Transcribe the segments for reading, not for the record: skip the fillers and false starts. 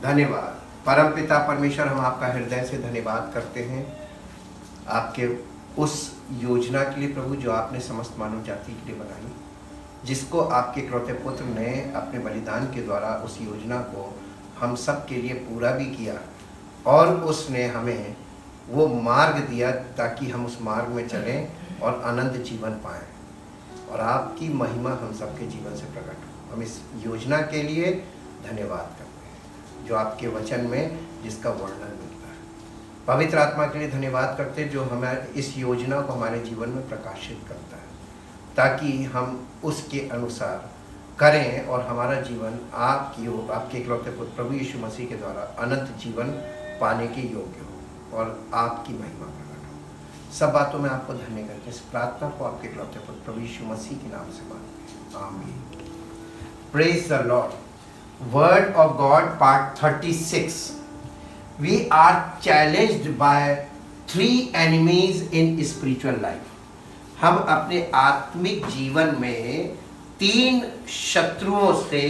धन्यवाद। परमपिता परमेश्वर, हम आपका हृदय से धन्यवाद करते हैं आपके उस योजना के लिए प्रभु जो आपने समस्त मानव जाति के लिए बनाई, जिसको आपके इकलौते पुत्र ने अपने बलिदान के द्वारा उस योजना को हम सब के लिए पूरा भी किया, और उसने हमें वो मार्ग दिया ताकि हम उस मार्ग में चलें और अनंत जीवन पाएं, और आपकी महिमा हम सबके जीवन से प्रकट हो। हम इस योजना के लिए धन्यवाद करते हैं जो आपके वचन में जिसका वर्णन मिलता है। पवित्र आत्मा के लिए धन्यवाद करते हैं जो हमें इस योजना को हमारे जीवन में प्रकाशित करता है, ताकि हम उसके अनुसार करें और हमारा जीवन आपके इकलौते पुत्र प्रभु यीशु मसीह के द्वारा अनंत जीवन पाने के योग्य हो और आपकी महिमा प्रकट हो। सब बातों में आपको धन्य करके इस प्रार्थना को आपके इकलौते पुत्र प्रभु यीशु मसीह के नाम से मांगते हैं, आमीन। Praise the Lord. Word of God part 36. We are challenged by 3 enemies in spiritual life. हम अपने आत्मिक जीवन में 3 शत्रुओं से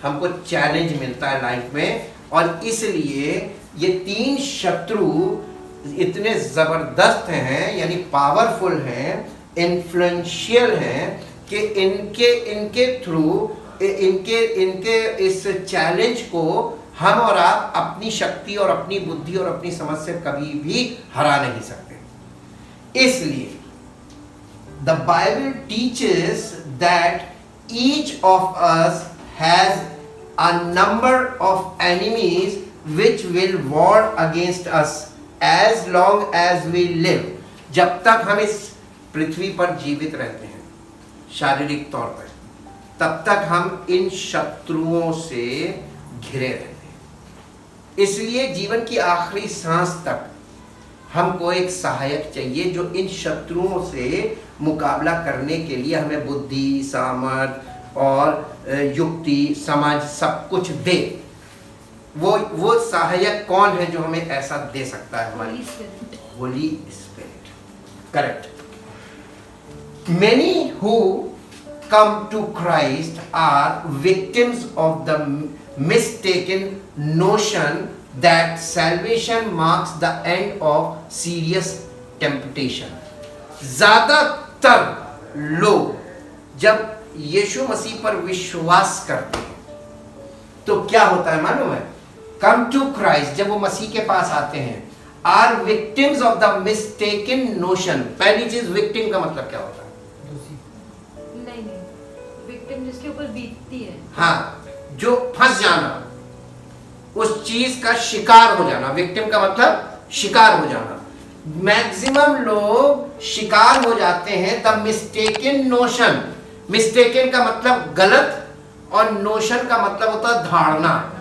हमको चैलेंज मिलता है लाइफ में, और इसलिए ये 3 शत्रु इतने ज़बरदस्त हैं, यानी पावरफुल हैं, इन्फ्लुएंशियल हैं कि इनके थ्रू इनके इस चैलेंज को हम और आप अपनी शक्ति और अपनी बुद्धि और अपनी समझ से कभी भी हरा नहीं सकते। इसलिए the Bible teaches that each of us has a number of enemies which will war against us as long as we live। जब तक हम इस पृथ्वी पर जीवित रहते हैं शारीरिक तौर पर, तब तक हम इन शत्रुओं से घिरे रहते हैं। इसलिए जीवन की आखिरी सांस तक हमको एक सहायक चाहिए जो इन शत्रुओं से मुकाबला करने के लिए हमें बुद्धि, सामर्थ और युक्ति, समझ सब कुछ दे। वो सहायक कौन है जो हमें ऐसा दे सकता है? हमारी Holi spirit. Correct. Many who come to Christ are victims of the mistaken notion that salvation marks the end of serious temptation। ज़्यादातर लोग जब यीशु मसीह पर विश्वास करते हैं तो क्या होता है मालूम है? Come to Christ, जब वो मसीह के पास आते हैं, are victims of the mistaken notion। पहली चीज, victim का मतलब क्या होता है? नहीं, victim जिसके ऊपर बीतती है। हाँ, जो फंस जाना, उस चीज का शिकार हो जाना। victim का मतलब शिकार हो जाना। मैक्सिमम लोग शिकार हो जाते हैं द मिस्टेकन नोशन। मिस्टेकन का मतलब गलत, और नोशन का मतलब होता है धारणा।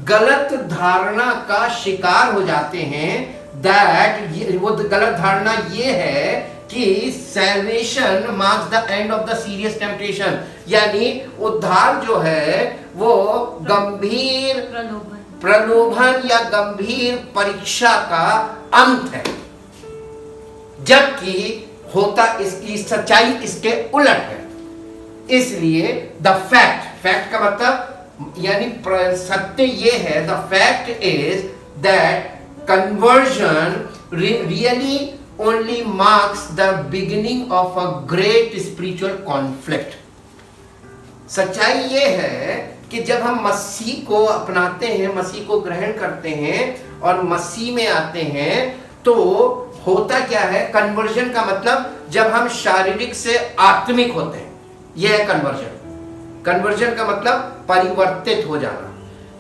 गलत धारणा का शिकार हो जाते हैं। दैट वो गलत धारणा ये है कि salvation marks the end of the serious temptation, यानी उद्धार जो है वो गंभीर प्रलोभन या गंभीर परीक्षा का अंत है, जबकि होता इसकी सच्चाई इसके उलट है। इसलिए द फैक्ट का मतलब यानी सत्य ये है, the fact is that conversion really only marks the beginning of a great spiritual conflict. सच्चाई ये है कि जब हम मसीह को अपनाते हैं, मसीह को ग्रहण करते हैं और मसीह में आते हैं, तो होता क्या है? कन्वर्जन का मतलब जब हम शारीरिक से आत्मिक होते हैं, यह है कन्वर्जन। कन्वर्जन का मतलब परिवर्तित हो जाना,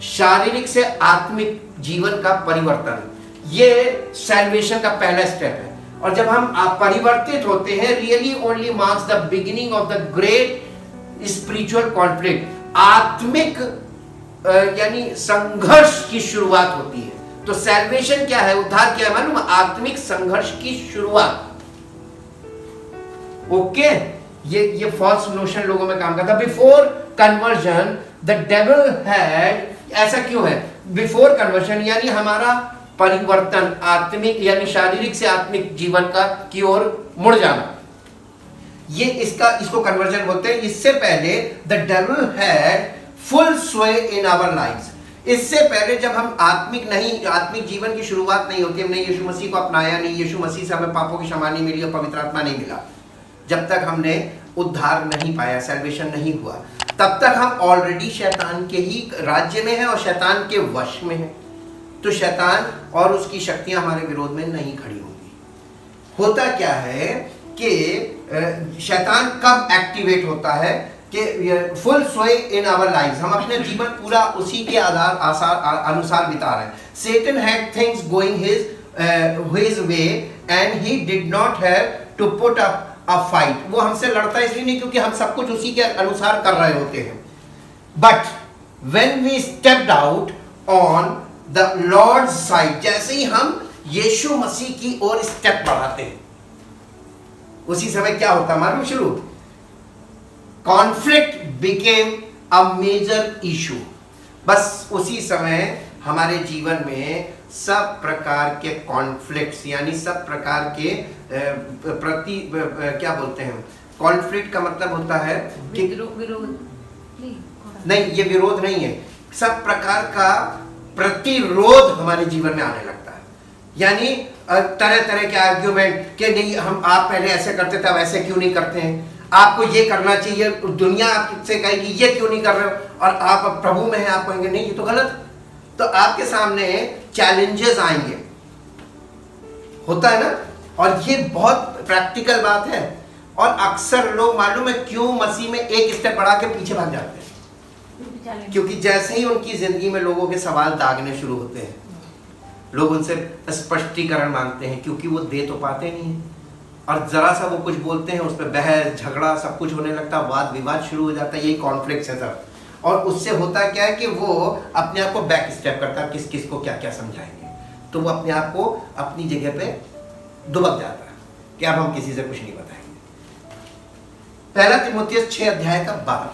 शारीरिक से आत्मिक जीवन का परिवर्तन। ये सैल्वेशन का पहला स्टेप है। और जब हम परिवर्तित होते हैं, really only marks the beginning of the great spiritual conflict. आत्मिक यानी संघर्ष की शुरुआत होती है। तो सैल्वेशन क्या है? उद्धार क्या है मालूम? आत्मिक संघर्ष की शुरुआत। ओके, ये फॉल्स नोशन लोगों में काम करता। Before conversion the devil had, ऐसा क्यों है? बिफोर कन्वर्जन यानी हमारा परिवर्तन, आत्मिक यानी शारीरिक से आत्मिक जीवन का की ओर मुड़ जाना, ये इसको कन्वर्जन बोलते हैं। इससे पहले द डेविल हैड फुल स्वे इन आवर लाइव्स, इससे पहले जब हम आत्मिक जीवन की शुरुआत नहीं होती, हमने यीशु मसीह को अपनाया नहीं, यीशु मसीह से हमें पापों की क्षमा नहीं मिली और पवित्र आत्मा नहीं मिला, जब तक हमने उद्धार नहीं पाया, सैल्वेशन नहीं हुआ, तब तक हम ऑलरेडी शैतान के ही राज्य में हैं और शैतान के वश में हैं। तो शैतान और उसकी शक्तियां हमारे विरोध में नहीं खड़ी होंगी। होता क्या है कि शैतान कब एक्टिवेट होता है कि फुल स्वay इन आवर लाइव्स, हम अपने जीवन पूरा उसी के अनुसार बिता रहे हैं। Satan had things going his way and he did not have to put up a fight. वो हमसे लड़ता इसलिए नहीं क्योंकि हम सब कुछ उसी के अनुसार कर रहे होते हैं। But when we stepped out on the Lord's side, जैसे ही हम यीशु मसीह की ओर स्टेप बढ़ाते हैं, उसी समय क्या होता है मालूम? शुरू conflict became a major issue. बस उसी समय हमारे जीवन में सब प्रकार के कॉन्फ्लिक्ट्स, यानी सब प्रकार के क्या बोलते हैं, कॉन्फ्लिक्ट का मतलब होता है कि विरोध नहीं, ये विरोध नहीं है, सब प्रकार का प्रतिरोध हमारे जीवन में आने लगता है। यानी तरह तरह के आर्ग्यूमेंट कि नहीं, आप पहले ऐसे करते थे, अब ऐसे क्यों नहीं करते हैं, आपको ये करना चाहिए, दुनिया आपसे कहेगी ये क्यों नहीं कर रहे हो, और आप प्रभु में हैं, आप कहेंगे नहीं ये तो गलत। तो आपके सामने चैलेंजेस आएंगे, होता है ना, और ये बहुत प्रैक्टिकल बात है। और अक्सर लोग मालूम है क्यों मसीह में एक स्टेप बढ़ा के पीछे भाग जाते हैं? क्योंकि जैसे ही उनकी जिंदगी में लोगों के सवाल दागने शुरू होते हैं, लोग उनसे स्पष्टीकरण मांगते हैं, क्योंकि वो दे तो पाते नहीं हैं, और जरा सा वो कुछ बोलते हैं उस पर बहस झगड़ा सब कुछ होने लगता है, वाद विवाद शुरू हो जाता है। यही कॉन्फ्लिक्ट है सब। और उससे होता क्या है कि वो अपने आप को बैक स्टेप करता है, किस किस को क्या क्या समझाएंगे, तो वो अपने आप को अपनी जगह पे दुबक जाता है कि अब हम किसी से कुछ नहीं बताएंगे। पहला तीमुथियुस 6 अध्याय का 12,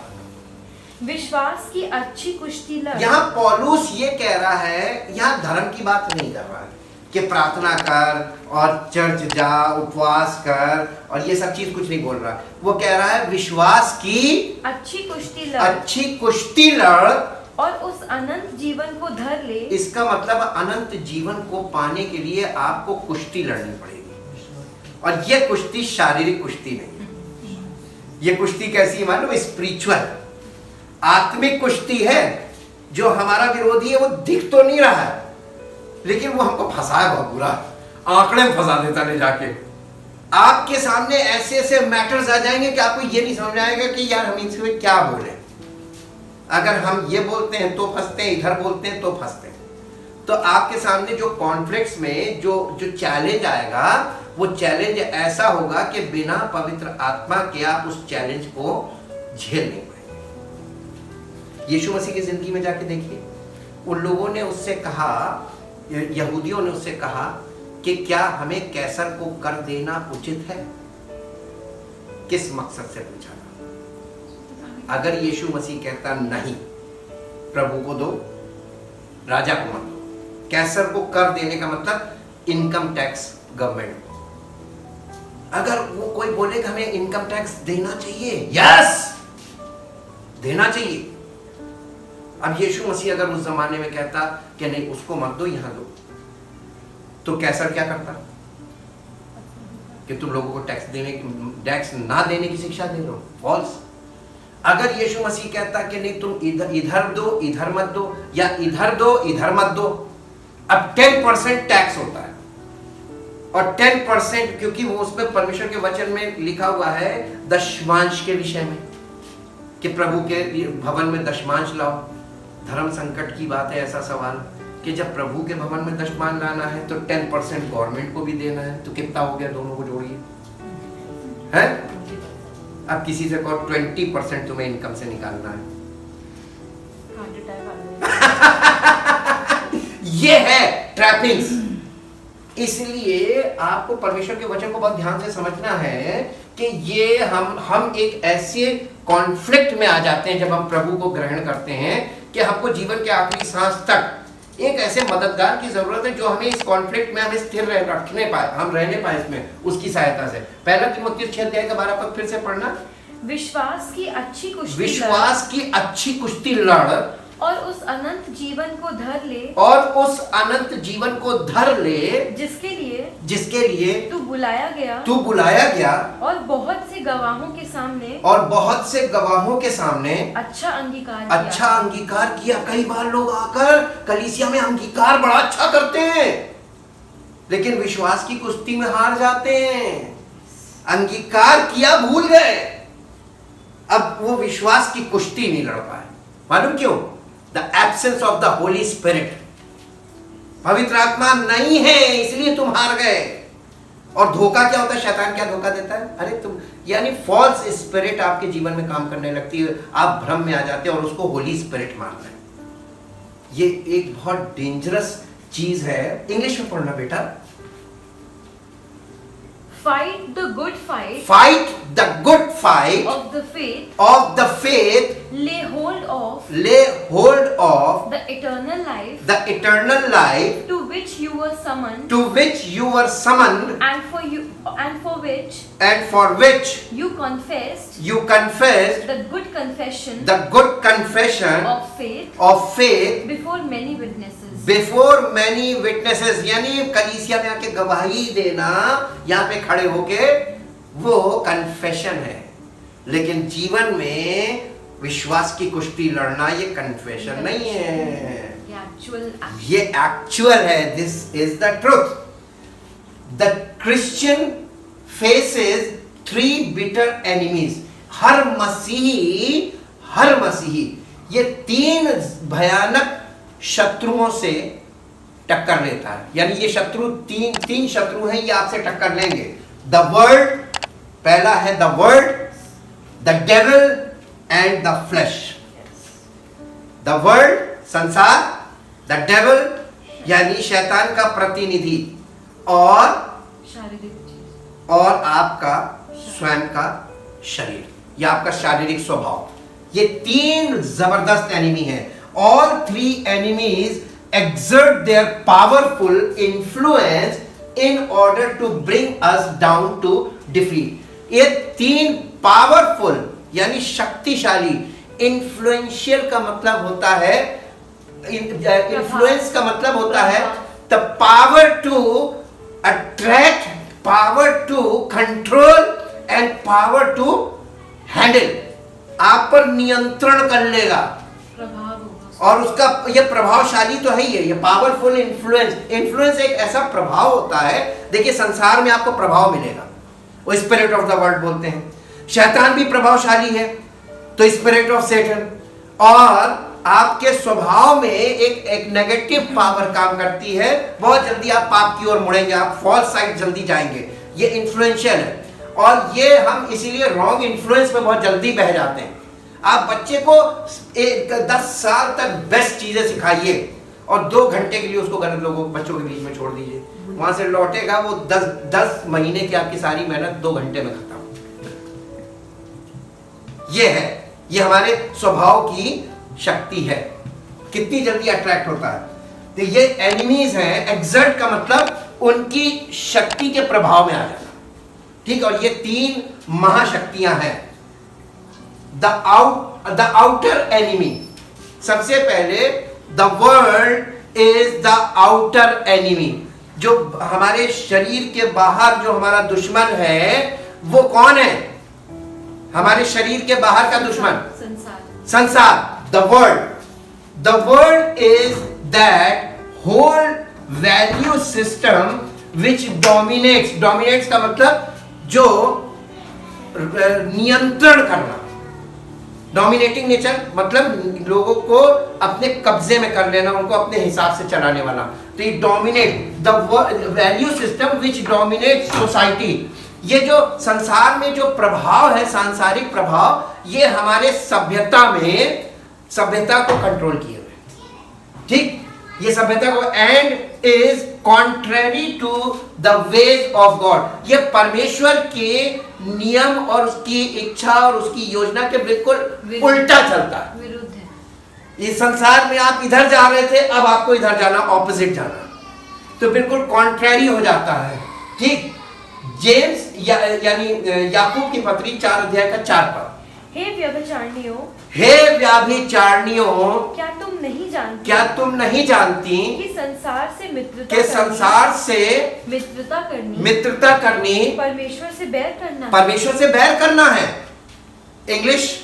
विश्वास की अच्छी कुश्ती लड़। यहाँ पौलुस ये कह रहा है, यहाँ धर्म की बात नहीं कर रहा है कि प्रार्थना कर और चर्च जा, उपवास कर और ये सब चीज कुछ नहीं बोल रहा। वो कह रहा है विश्वास की अच्छी कुश्ती लड़ और उस अनंत जीवन को धर ले। इसका मतलब अनंत जीवन को पाने के लिए आपको कुश्ती लड़नी पड़ेगी, और ये कुश्ती शारीरिक कुश्ती नहीं है। ये कुश्ती कैसी है मालूम? स्पिरिचुअल, आत्मिक कुश्ती है। जो हमारा विरोधी है वो दिख तो नहीं रहा है, लेकिन वो हमको फंसाया बहुत बुरा, आंकड़े में फंसा देता ले जाके। आपके सामने ऐसे ऐसे मैटर्स आ जाएंगे कि आपको ये नहीं समझ आएगा कि यार हम इनसे क्या बोले। अगर हम ये बोलते हैं तो फंसते हैं, इधर बोलते हैं तो फंसते हैं। तो आपके सामने जो कॉन्फ्लिक्ट्स में जो चैलेंज आएगा, वो चैलेंज ऐसा होगा कि बिना पवित्र आत्मा के आप उस चैलेंज को झेल नहीं पाएंगे। यीशु मसीह की जिंदगी में जाके देखिए, उन लोगों ने उससे कहा, यहूदियों ने उससे कहा कि क्या हमें कैसर को कर देना उचित है? किस मकसद से पूछा था? अगर यीशु मसीह कहता नहीं, प्रभु को दो, राजा को मत दो। कैसर को कर देने का मतलब इनकम टैक्स गवर्नमेंट को। अगर वो कोई बोले कि हमें इनकम टैक्स देना चाहिए, यस देना चाहिए। अब यीशु मसीह अगर उस जमाने में कहता कि नहीं उसको मत दो, यहां दो, तो कैसर क्या करता कि तुम लोगों को टैक्स ना देने की शिक्षा दे रहे हो? फॉल्स। अगर यीशु मसीह कहता कि नहीं तुम इधर दो, इधर मत दो, या इधर दो, इधर मत दो, अब 10% टैक्स होता है, और 10% क्योंकि वो उसमें परमेश्वर के वचन में लिखा हुआ है दशमांश के विषय में कि प्रभु के भवन में दशमांश लाओ। धर्म संकट की बात है ऐसा सवाल कि जब प्रभु के भवन में दशमांश लाना है तो 10% गवर्नमेंट को भी देना है, तो कितना हो गया? दोनों को जोड़िए, है? अब किसी से कहो 20% तुम्हें इनकम से निकालना है। ये है ट्रैपिंग्स। इसलिए आपको परमेश्वर के वचन को बहुत ध्यान से समझना है कि ये हम एक ऐसे कॉन्फ्लिक्ट में आ जाते हैं जब हम प्रभु को ग्रहण करते हैं कि हमको जीवन के आखिरी सांस तक एक ऐसे मददगार की जरूरत है जो हमें इस कॉन्फ्लिक्ट में हमें स्थिर रखने पाए, हम रहने पाए इसमें, उसकी सहायता से। पहला तीमुथियुस 6 अध्याय का 12 पद फिर से पढ़ना। विश्वास की अच्छी कुश्ती लड़ और उस अनंत जीवन को धर ले, और उस अनंत जीवन को धर ले, जिसके लिए तू बुलाया गया और बहुत से गवाहों के सामने अच्छा अंगीकार किया। कई बार लोग आकर कलीसिया में अंगीकार बड़ा अच्छा करते हैं, लेकिन विश्वास की कुश्ती में हार जाते हैं। अंगीकार किया, भूल गए, अब वो विश्वास की कुश्ती नहीं लड़ पाए। मालूम क्यों? The absence of the Holi spirit, पवित्र आत्मा नहीं है, इसलिए तुम हार गए। और धोखा क्या होता है? शैतान क्या धोखा देता है? अरे तुम, यानी फॉल्स स्पिरिट आपके जीवन में काम करने लगती है, आप भ्रम में आ जाते हैं और उसको होली स्पिरिट मानते हैं। ये एक बहुत डेंजरस चीज है। इंग्लिश में पढ़ना बेटा। Fight the good fight. Fight the good fight of the faith. Of the faith. Lay hold of. Lay hold of. The eternal life. The eternal life. To which you were summoned. To which you were summoned. And for which. And for which. You confessed. You confessed. The good confession. The good confession. Of faith. Of faith. Before many witnesses. Before many witnesses, यानी कलीसिया में आके गवाही देना, यहाँ पे खड़े होके, वो कन्फेशन है। लेकिन जीवन में विश्वास की कुश्ती लड़ना ये कन्फेशन नहीं है, ये एक्चुअल है। This is the truth. The Christian faces 3 bitter enemies। हर मसीही ये 3 भयानक शत्रुओं से टक्कर लेता है। यानी ये शत्रु तीन शत्रु हैं, ये आपसे टक्कर लेंगे। द वर्ल्ड, पहला है the world, the devil and the flash. The world, संसार, द डेविल यानी शैतान का प्रतिनिधि, और आपका स्वयं का शरीर या आपका शारीरिक स्वभाव। ये 3 जबरदस्त एनिमी हैं। All 3 enemies exert their powerful influence in order to bring us down to defeat। ये 3 powerful यानी शक्तिशाली, influential का मतलब होता है, influence का मतलब होता है the power to attract, power to control and power to handle। आप पर नियंत्रण कर लेगा और उसका ये प्रभावशाली तो है ही है, ये पावरफुल इन्फ्लुएंस एक ऐसा प्रभाव होता है। देखिए संसार में आपको प्रभाव मिलेगा, वो स्पिरिट ऑफ द वर्ल्ड बोलते हैं। शैतान भी प्रभावशाली है, तो स्पिरिट ऑफ सैटन। और आपके स्वभाव में एक नेगेटिव पावर काम करती है। बहुत जल्दी आप पाप की ओर मुड़ेंगे, आप फॉल्स साइड जल्दी जाएंगे। ये इन्फ्लुएंशियल है, और ये हम इसीलिए रॉन्ग इन्फ्लुएंस में बहुत जल्दी बह जाते हैं। आप बच्चे को 10 साल तक बेस्ट चीजें सिखाइए और 2 घंटे के लिए उसको गलत लोगों बच्चों के बीच में छोड़ दीजिए, वहां से लौटेगा वो 10 महीने की आपकी सारी मेहनत 2 घंटे में खत्म। ये है, ये हमारे स्वभाव की शक्ति है, कितनी जल्दी अट्रैक्ट होता है। तो ये एनिमीज हैं। एग्जर्ट का मतलब उनकी शक्ति के प्रभाव में आ जाना, ठीक। और ये 3 महाशक्तियां हैं। द आउटर एनिमी, सबसे पहले the world is the outer enemy. जो हमारे शरीर के बाहर जो हमारा दुश्मन है, वो कौन है? हमारे शरीर के बाहर का दुश्मन संसार, the world is that whole value system which dominates का मतलब जो नियंत्रण करना, डोमिनेटिंग नेचर मतलब लोगों को अपने कब्जे में कर लेना, उनको अपने हिसाब से चलाने वाला। तो ये dominate the value system which dominate society. ये जो संसार में जो प्रभाव है, सांसारिक प्रभाव, ये हमारे सभ्यता को कंट्रोल किए हुए, ठीक। ये सभ्यता को, and is contrary to the ways of God. ये परमेश्वर के नियम और उसकी इच्छा और उसकी योजना के बिल्कुल उल्टा चलता है, विरुद्ध है। इस संसार में आप इधर जा रहे थे, अब आपको इधर जाना, ऑपोजिट जाना, तो बिल्कुल कॉन्ट्रेरी हो जाता है, ठीक। जेम्स यानी याकूब की पत्री 4 अध्याय का 4 पद, हे व्यभिचारिणियों, हे व्याभिचारिणियों, क्या तुम नहीं जानती क्या तुम नहीं जानती कि संसार से मित्रता कि करनी- संसार से मित्रता करनी परमेश्वर से बैर करना परमेश्वर से बैर करना है। English,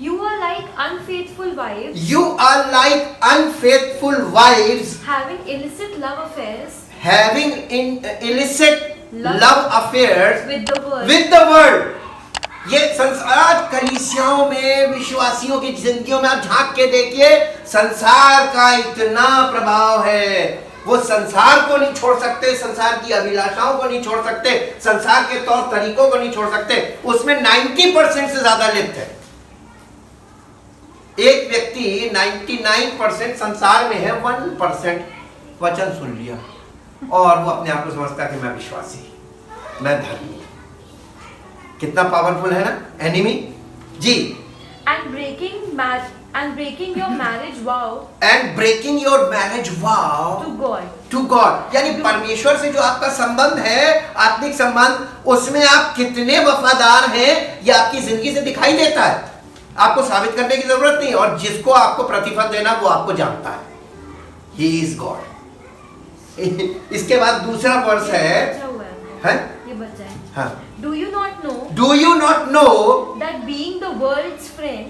You are like unfaithful wives, you are like unfaithful wives having illicit love affairs having illicit love affairs with the world, with the world. ये संसार कलीसियाओं में, विश्वासियों की जिंदगियों में आप झांक के देखिए, संसार का इतना प्रभाव है। वो संसार को नहीं छोड़ सकते, संसार की अभिलाषाओं को नहीं छोड़ सकते, संसार के तौर तरीकों को नहीं छोड़ सकते। उसमें 90% से ज्यादा लिप्त है। एक व्यक्ति 99% संसार में है, 1% वचन सुन लिया और वो अपने आप को समझता है कि मैं विश्वासी, मैं धर्मी। कितना पावरफुल है ना एनिमी जी। and breaking your marriage vow and breaking your marriage vow to God. To God, यानी परमेश्वर से जो आपका संबंध है, आत्मिक संबंध, उसमें आप कितने वफादार हैं, यह आपकी जिंदगी से दिखाई देता है। आपको साबित करने की जरूरत नहीं, और जिसको आपको प्रतिफल देना वो आपको जानता है। He is God. इसके बाद दूसरा वर्ष है, बचा हुआ है, है? ये बचा है। हाँ, Do you not know do you not know that being the world's friend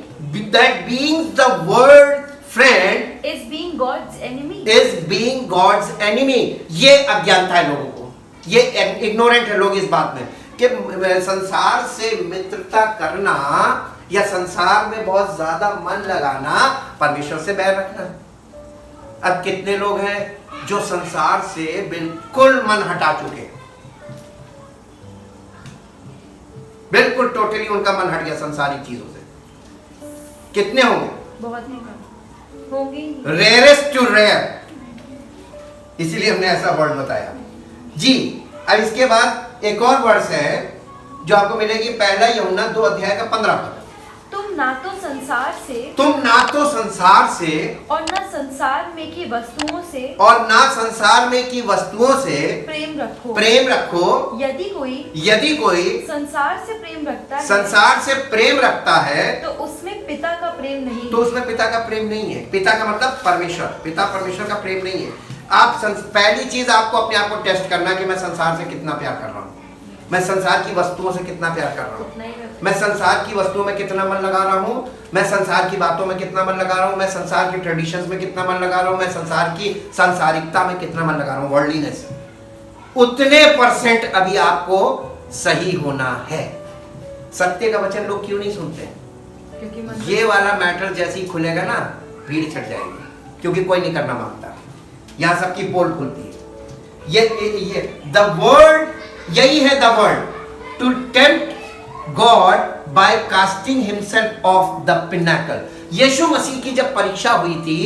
that being the world friend is being God's enemy? Is being God's enemy. ये अज्ञानता है लोगों को, ये इग्नोरेंट है लोग इस बात में कि संसार से मित्रता करना या संसार में बहुत ज्यादा मन लगाना परमेश्वर से बैर रखना। अब कितने लोग हैं जो संसार से बिल्कुल मन हटा चुके हैं, बिल्कुल टोटली उनका मन हट गया संसारिक चीजों से। कितने होंगे? बहुत ही कम होंगे ही। रेयरेस्ट टू रेयर, इसीलिए हमने ऐसा वर्ड बताया जी। अब इसके बाद एक और वर्ष है जो आपको मिलेगी, पहला यूहन्ना 2 अध्याय का 15 पद। तुम ना तो संसार से तुम ना तो संसार से और ना संसार में की वस्तुओं से और ना संसार में की वस्तुओं से प्रेम रखो। यदि कोई संसार से प्रेम रखता है, संसार से प्रेम रखता है तो उसमें पिता का प्रेम नहीं तो उसमें पिता का प्रेम नहीं है। पिता का मतलब परमेश्वर, पिता परमेश्वर का प्रेम नहीं है। आप पहली चीज आपको अपने आप को टेस्ट करना कि मैं संसार से कितना प्यार कर रहा हूँ, मैं संसार की वस्तुओं से कितना प्यार कर रहा हूँ, मैं संसार की वस्तुओं में कितना मन लगा रहा हूँ, मैं संसार की बातों में कितना मन लगा रहा हूँ, मैं संसार के ट्रेडिशंस में कितना मन लगा रहा हूँ, मैं संसार की सांसारिकता में कितना मन लगा रहा हूँ, वर्ल्डलीनेस। उतने % अभी आपको सही होना है। सत्य का वचन लोग क्यों नहीं सुनते? क्योंकि ये वाला मैटर जैसे ही खुलेगा ना, भीड़ छट जाएगी, क्योंकि कोई नहीं करना मांगता। यहाँ सबकी पोल खुलती है। ये द वर्ल्ड, यही है the world, to tempt God by casting himself off the pinnacle. Yeshu Masih की जब परीक्षा हुई थी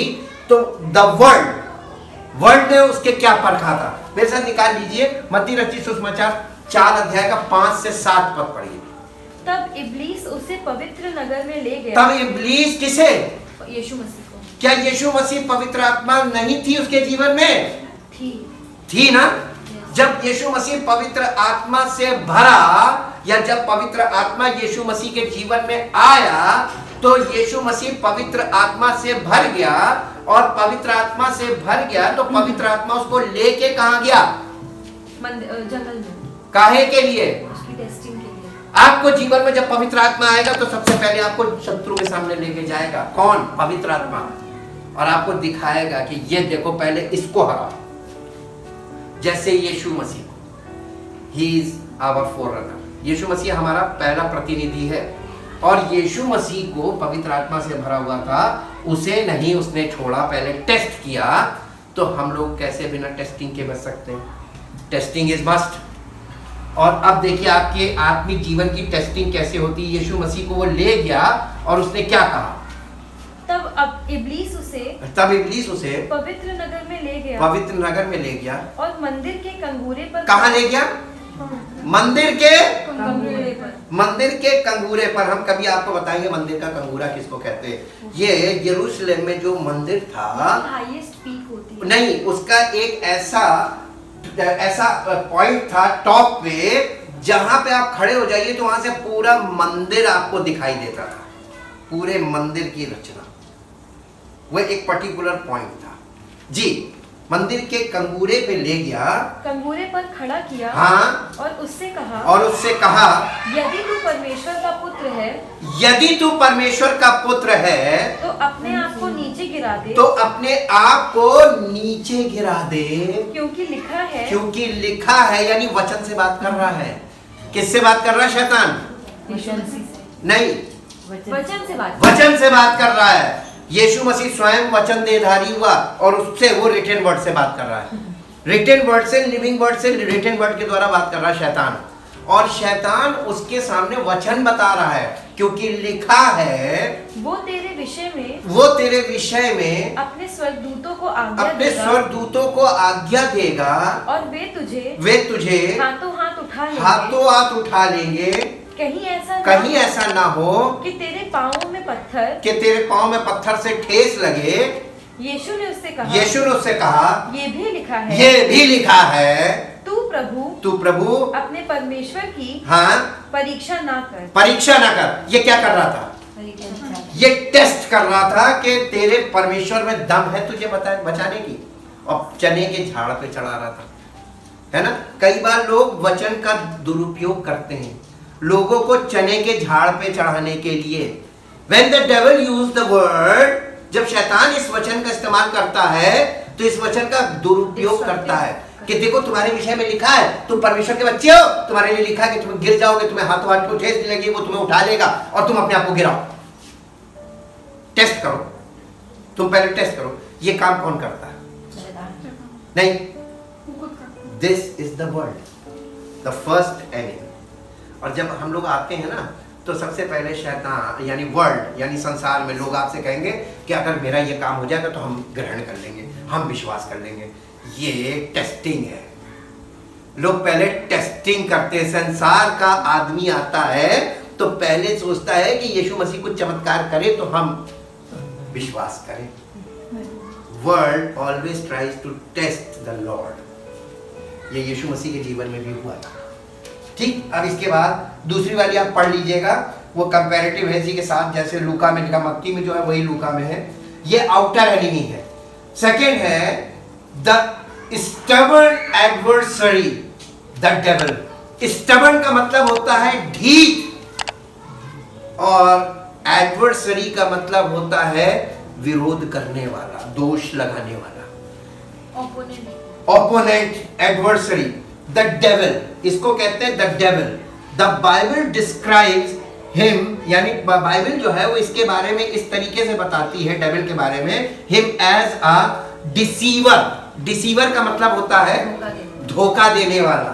तो द वर्ल्ड ने उसके क्या परखा था? मेरे साथ निकाल लीजिए मत्ती रचित सुसमाचार 4 अध्याय का 5 से 7 पद पढ़िए। तब इब्लीस उसे पवित्र नगर में ले गया। तब इब्लीस किसे? यीशु मसीह को। क्या यीशु मसीह पवित्र आत्मा नहीं थी उसके जीवन में? थी ना। जब यीशु मसीह पवित्र आत्मा से भरा, या जब पवित्र आत्मा यीशु मसीह के जीवन में आया, तो यीशु मसीह पवित्र आत्मा से भर गया, और पवित्र आत्मा से भर गया तो पवित्र आत्मा उसको लेके कहां गया? जंगल में। काहे के लिए? उसकी टेस्टिंग के लिए। आपको जीवन में जब पवित्र आत्मा आएगा तो सबसे पहले आपको शत्रु के सामने लेके जाएगा। कौन? पवित्र आत्मा। और आपको दिखाएगा कि ये देखो, पहले इसको हराओ, जैसे यीशु मसीह को। He is our फोररनर। यीशु मसीह हमारा पहला प्रतिनिधि है, और यीशु मसीह को पवित्र आत्मा से भरा हुआ था, उसे नहीं उसने छोड़ा, पहले टेस्ट किया। तो हम लोग कैसे बिना टेस्टिंग के बच सकते हैं? Testing is must. और अब देखिए आपके आत्मिक जीवन की टेस्टिंग कैसे होती है। यीशु मसीह को वो ले गया और उसने क्या कहा? तब इब्लीस उसे पवित्र नगर में ले गया और मंदिर के कंगूरे पर। कहाँ ले गया? मंदिर के कंगूरे पर। हम कभी आपको बताएंगे मंदिर का कंगूरा किसको कहते हैं। ये यरूशलेम में जो मंदिर था, हाईएस्ट पीक होती है। नहीं, उसका एक ऐसा पॉइंट था टॉप पे, जहां पे आप खड़े हो जाइए तो वहां से पूरा मंदिर आपको दिखाई देता था, पूरे मंदिर की रचना। वह एक पर्टिकुलर पॉइंट था जी। मंदिर के कंगूरे पे ले गया, कंगूरे पर खड़ा किया, हाँ, और उससे कहा यदि तू परमेश्वर का पुत्र है, यदि तू परमेश्वर का पुत्र है तो अपने आप को नीचे गिरा दे, तो अपने आप को नीचे गिरा दे, क्योंकि लिखा है। यानी वचन से बात कर रहा है। किससे बात कर रहा है शैतान? नहीं, वचन से बात कर रहा है। यीशु मसीह स्वयं वचन देधारी हुआ और उससे वो रिटन वर्ड से बात कर रहा है। रिटन वर्ड से, लिविंग वर्ड से, रिटन वर्ड के द्वारा बात कर रहा है शैतान। और शैतान उसके सामने वचन बता रहा है, क्योंकि लिखा है वो तेरे विषय में अपने स्वर्गदूतों को आज्ञा देगा और वे तुझे हाथों हाथ उठा लेंगे। कहीं ऐसा ना हो कि तेरे पाँव में पत्थर से ठेस लगे। यीशु ने उससे कहा ये भी लिखा है तू प्रभु अपने परमेश्वर की परीक्षा ना कर। ये क्या कर रहा था? ये टेस्ट कर रहा था कि तेरे परमेश्वर में दम है तुझे बचाने की, और चने के झाड़ पे चढ़ा रहा था, है ना। कई बार लोग वचन का दुरुपयोग करते हैं, लोगों को चने के झाड़ पे चढ़ाने के लिए। When the devil used the word, जब शैतान इस वचन का इस्तेमाल करता है तो इस वचन का दुरुपयोग करता है कि देखो तुम्हारे विषय में लिखा है, तुम परमेश्वर के बच्चे हो, तुम्हारे लिए लिखा है कि तुम गिर जाओगे, तुम्हें हाथों हाथ को ठेस लगेगी, वो तुम्हें उठा लेगा और तुम अपने आप को गिराओ। टेस्ट करो, तुम पहले टेस्ट करो ये काम कौन करता है? नहीं, this is the world, the first enemy. और जब हम लोग आते हैं ना तो सबसे पहले शैतान यानी वर्ल्ड यानी संसार में लोग आपसे कहेंगे कि अगर मेरा ये काम हो जाएगा तो हम ग्रहण कर लेंगे, हम विश्वास कर लेंगे। ये टेस्टिंग है। लोग पहले टेस्टिंग करते हैं। संसार का आदमी आता है तो पहले सोचता है कि यीशु मसीह कुछ चमत्कार करे तो हम विश्वास करें। World always tries to test the Lord. ये यीशु मसीह के जीवन में भी हुआ था। ठीक, अब इसके बाद दूसरी वाली आप पढ़ लीजिएगा, वो कंपैरेटिव है इसी के साथ, जैसे लूका में लिखा, मत्ती में जो है वही लूका में है। ये आउटर एनिमी है। सेकंड है the stubborn adversary, the devil. Stubborn का मतलब होता है ढीठ, और एडवर्सरी का मतलब होता है विरोध करने वाला, दोष लगाने वाला, ओपोनेंट, एडवर्सरी। द डेविल, इसको कहते हैं the devil. The Bible describes him, यानी बाइबल जो है वो इसके बारे में इस तरीके से बताती है डेविल के बारे में, him as a deceiver. Deceiver का मतलब होता है धोखा देने वाला।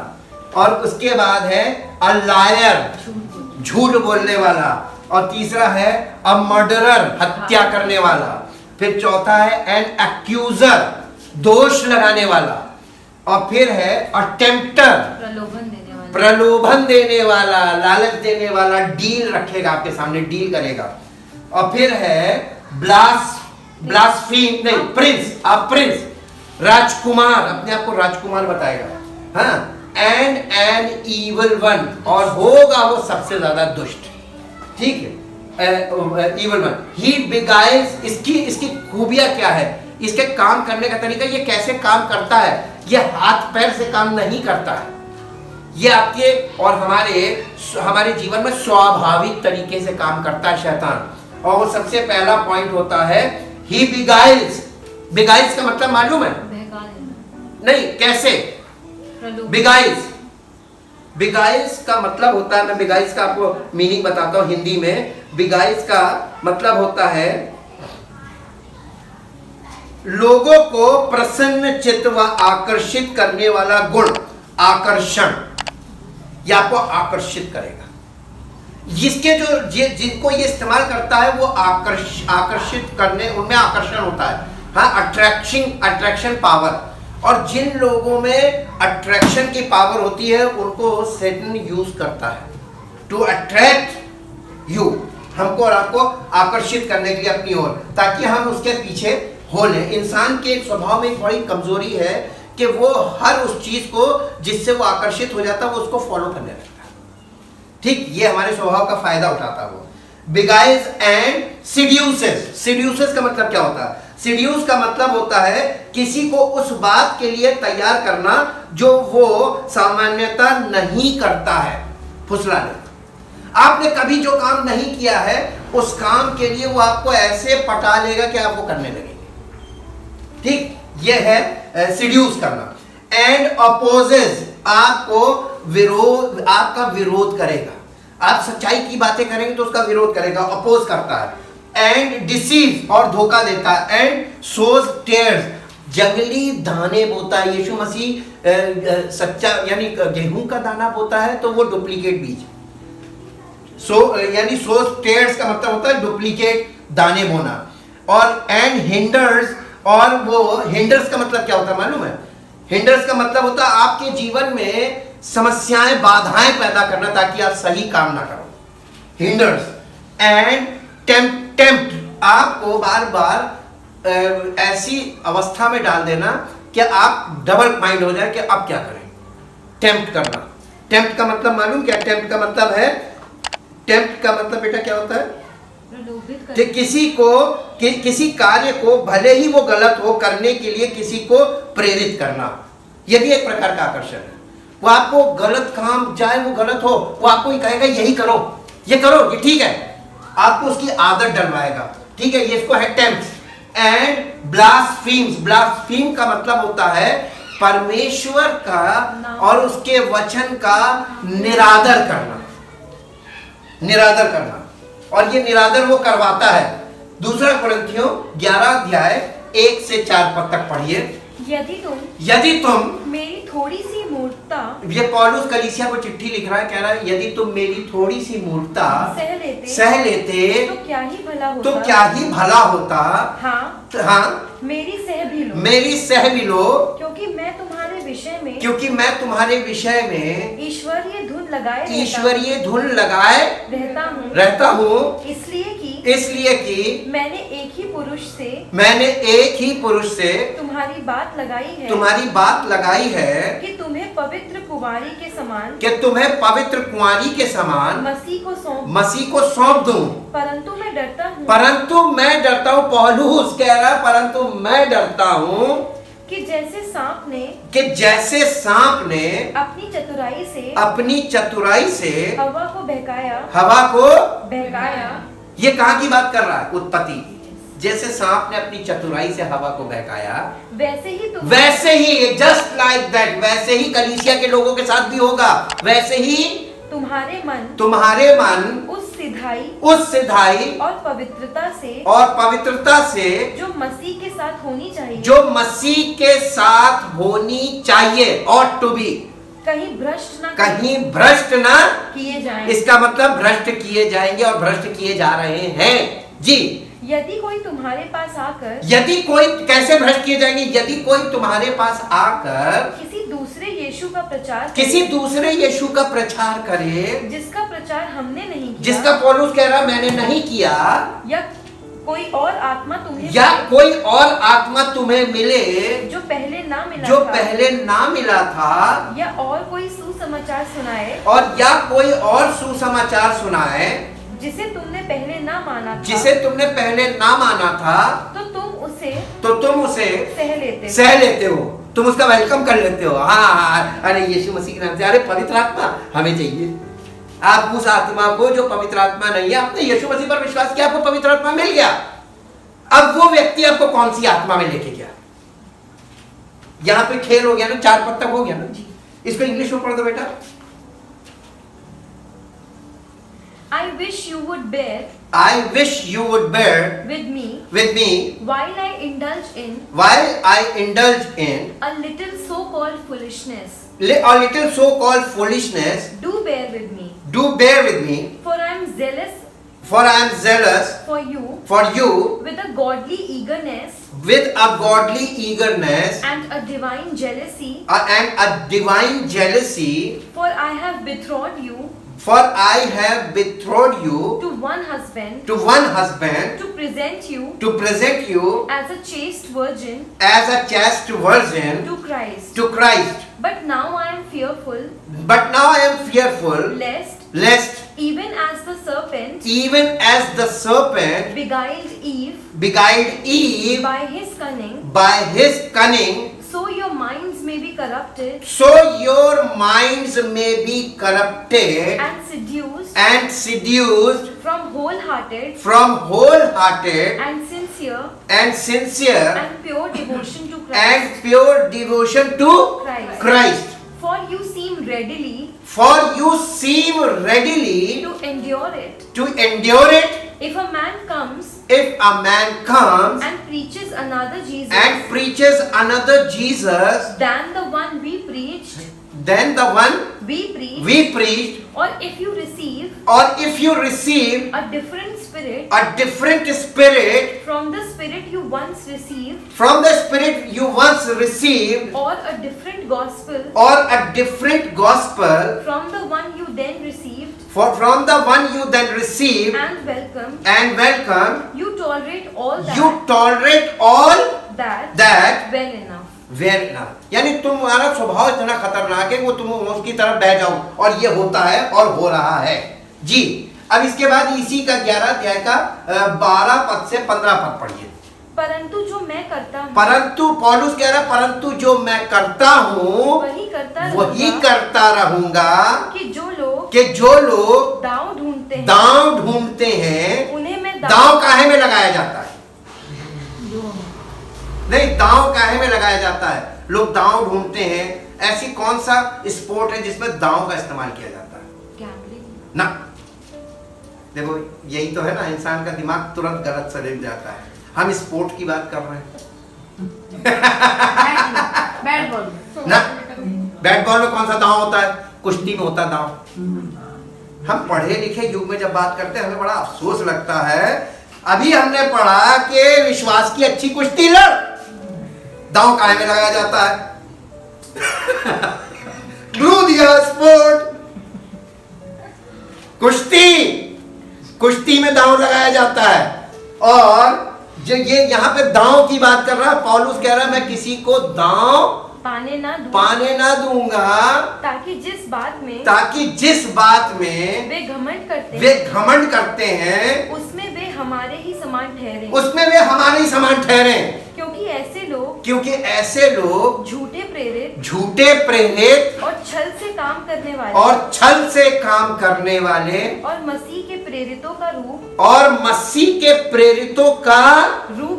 और उसके बाद है अ लायर, झूठ बोलने वाला। और तीसरा है अ मर्डरर, हत्या करने वाला। फिर चौथा है एन एक्यूजर, दोष लगाने वाला। और फिर है अ टेम्प्टर, प्रलोभन देने वाला, लालच देने वाला, डील रखेगा आपके सामने, डील करेगा। और फिर है ब्लास्फेम, नहीं, प्रिंस, प्रिंस, राजकुमार, अपने आप को राजकुमार बताएगा, हाँ, एंड एन इवल वन, और होगा वो सबसे ज्यादा दुष्ट। ठीक है, इवल वन। ही बिगाइल्स, इसकी खूबियां क्या है, इसके काम करने का तरीका, ये कैसे काम करता है। ये हाथ पैर से काम नहीं करता है, ये आपके और हमारे जीवन में स्वाभाविक तरीके से काम करता है शैतान। और वो सबसे पहला पॉइंट होता है ही बिगाइल्स। बिगाइल्स का मतलब मालूम है? नहीं, कैसे बिगाइल्स? बिगाइल्स का मतलब होता है, मैं बिगाइल्स का आपको मीनिंग बताता हूं हिंदी में। बिगाइल्स का मतलब होता है लोगों को प्रसन्न चित्त व आकर्षित करने वाला गुण, आकर्षण। यह आपको आकर्षित करेगा। जिनको ये इस्तेमाल करता है वो आकर्षित करने, उनमें आकर्षण होता है, हाँ, अट्रैक्शन पावर। और जिन लोगों में अट्रैक्शन की पावर होती है उनको सैटन यूज करता है टू अट्रैक्ट यू, हमको और आपको आकर्षित करने के लिए अपनी ओर, ताकि हम उसके पीछे हो ले। इंसान के स्वभाव में एक बड़ी कमजोरी है कि वो हर उस चीज को जिससे वो आकर्षित हो जाता है वो उसको फॉलो करने लगता है। ठीक, ये हमारे स्वभाव का फायदा उठाता है वो। बिगाइल्स एंड सिड्यूसेस। सिड्यूसेस का मतलब क्या होता है? सिड्यूस का मतलब होता है किसी को उस बात के लिए तैयार करना जो वो सामान्यतः नहीं करता है, फुसला देता। आपने कभी जो काम नहीं किया है उस काम के लिए वो आपको ऐसे पटा लेगा कि आप वो करने लगेंगे। ठीक, ये है सिड्यूस करना। एंड अपोजेस, आपको विरोध, आपका विरोध करेगा। आप सच्चाई की बातें करेंगे तो उसका विरोध करेगा, अपोज करता है। एंड डिसीव, और धोखा देता है। एंड सोज टेयर्स, जंगली दाने बोता है। यीशु मसीह सच्चा यानी गेहूं का दाना बोता है तो वो डुप्लीकेट बीज। यानी सोज टेयर्स का मतलब होता है डुप्लीकेट दाने बोना। और एंड हिंडर्स, और वो हिंडर्स का मतलब क्या होता है मालूम है? हिंडर्स का मतलब होता है आपके जीवन में समस्याएं, बाधाएं पैदा करना ताकि आप सही काम ना करो, हिंडर्स। एंड टेम्प्ट, आपको बार बार ऐसी अवस्था में डाल देना कि आप डबल माइंड हो जाए कि अब क्या करें। टेम्प्ट करना। टेम्प्ट का मतलब मालूम क्या? टेम्प्ट का मतलब है, टेम्प्ट का मतलब बेटा क्या होता है? कि किसी कार्य को भले ही वो गलत हो करने के लिए किसी को प्रेरित करना, यह भी एक प्रकार का आकर्षण है। वो आपको गलत काम, चाहे वो गलत हो, वो आपको ही कहेगा यही करो, ये करो, ये ठीक है, आपको उसकी आदत डलवाएगा। ठीक है, ये इसको है टेम्प्ट। एंड ब्लास्फीम्स। ब्लास्फीम का मतलब होता है परमेश्वर का और उसके वचन का निरादर करना। निरादर करना, और ये निरादर वो करवाता है। दूसरा कुरिन्थियों 11 अध्याय 1 से 4 पद तक पढ़िए। यदि तुम मेरी थोड़ी सी मूर्खता, ये पौलुस कलीसिया को चिट्ठी लिख रहा है, कह रहा है यदि तुम मेरी थोड़ी सी मूर्खता सह लेते तो क्या ही भला होता। हाँ, मेरी सह भी लो, क्योंकि मैं तुम्हारे विषय में ईश्वरीय धुन लगाए रहता हूँ, इसलिए कि मैंने एक ही पुरुष से तुम्हारी बात लगाई है कि तुम्हें पवित्र कुंवारी के समान मसीह को सौंप दूं। परंतु मैं डरता हूँ। पौलुस कह रहा है परंतु मैं डरता हूँ कि जैसे सांप ने अपनी चतुराई से हवा को बहकाया। ये कहाँ की बात कर रहा है? उत्पत्ति की। जैसे सांप ने अपनी चतुराई से हवा को बहकाया, वैसे ही जस्ट लाइक दैट, वैसे ही कलीसिया के लोगों के साथ भी होगा। वैसे ही तुम्हारे मन उस सिधाई और पवित्रता से जो मसीह के साथ होनी चाहिए, ought to be, कहीं भ्रष्ट ना किए जाएं। इसका मतलब भ्रष्ट किए जाएंगे और भ्रष्ट किए जा रहे हैं जी। यदि कोई तुम्हारे पास आकर, कैसे भ्रष्ट किए जाएंगे? यदि कोई तुम्हारे पास आकर किसी दूसरे यीशु का प्रचार करे, जिसका प्रचार हमने नहीं किया, जिसका पौलुस कह रहा मैंने नहीं किया, या कोई और आत्मा तुम्हें मिले जो पहले ना मिला था, या और कोई सुसमाचार सुनाए, जिसे तुमने पहले ना माना था, तो तुम उसे सह लेते हो, तुम उसका वेलकम कर लेते हो। हाँ, अरे यीशु मसीह के नाम से, अरे पवित्र आत्मा हमें चाहिए। आप उस आत्मा को जो पवित्र आत्मा नहीं है, आपने यीशु मसीह पर विश्वास किया, आपको पवित्र आत्मा मिल गया। अब वो व्यक्ति आपको कौन सी आत्मा में लेके गया? यहाँ पे खेल हो गया ना, 4 पद तक हो गया ना। इसको इंग्लिश में पढ़ दो बेटा। I wish you would bear with me while I indulge in a little so-called foolishness. Do bear with me, for I am zealous for you with a godly eagerness and a divine jealousy, for I have betrothed you to one husband, to present you as a chaste virgin to Christ. But now I am fearful lest even as the serpent beguiled Eve by his cunning, so your minds may be corrupted so your minds may be corrupted and seduced from wholehearted and sincere and pure devotion to Christ. and pure devotion to Christ. For you seem readily to endure it. endure it. If a man comes If a man comes and preaches another Jesus and preaches another Jesus than the one we preached, than the one we preached, or if you receive a different spirit from the spirit you once received, from the spirit you once received, or a different gospel from the one you then received from the one you then received and welcome, you tolerate all that well enough. Well enough, यानी तुम्हारा स्वभाव इतना खतरनाक है वो तुम उसकी तरफ बह जाओ, और ये होता है और हो रहा है जी। अब इसके बाद इसी का 11 अध्याय का 12 पद से 15 पद पढ़िए। परंतु जो मैं करता हूँ, परंतु पौलुस कह रहा है परंतु जो मैं करता हूँ वही करता रहूंगा कि जो लोग दांव ढूंढते हैं उन्हें मैं दांव काहे में लगाया जाता है? नहीं, दांव काहे में लगाया जाता है? लोग दांव ढूंढते हैं। ऐसी कौन सा स्पोर्ट है जिसमें दांव का इस्तेमाल किया जाता है? गैम्बलिंग ना, देखो यही तो है ना, इंसान का दिमाग तुरंत गलत सलेब जाता है। हम स्पोर्ट की बात कर रहे हैं बैट बॉल ना, बैट बॉल में कौन सा दांव होता है? कुश्ती में होता है दांव। हम पढ़े लिखे युग में जब बात करते हैं हमें बड़ा अफसोस लगता है। अभी हमने पढ़ा कि विश्वास की अच्छी कुश्ती लड़, दांव काहे में लगाया जाता है? डू दिया स्पोर्ट, कुश्ती में दांव लगाया जाता है। और जो ये यहाँ पे दांव की बात कर रहा है, पौलुस कह रहा है मैं किसी को दांव पाने ना दूंगा ताकि जिस बात में वे घमंड करते हैं उसमें वे हमारे ही समान ठहरे। क्योंकि ऐसे लोग झूठे प्रेरित और छल से काम करने वाले और मसीह के प्रेरितों का रूप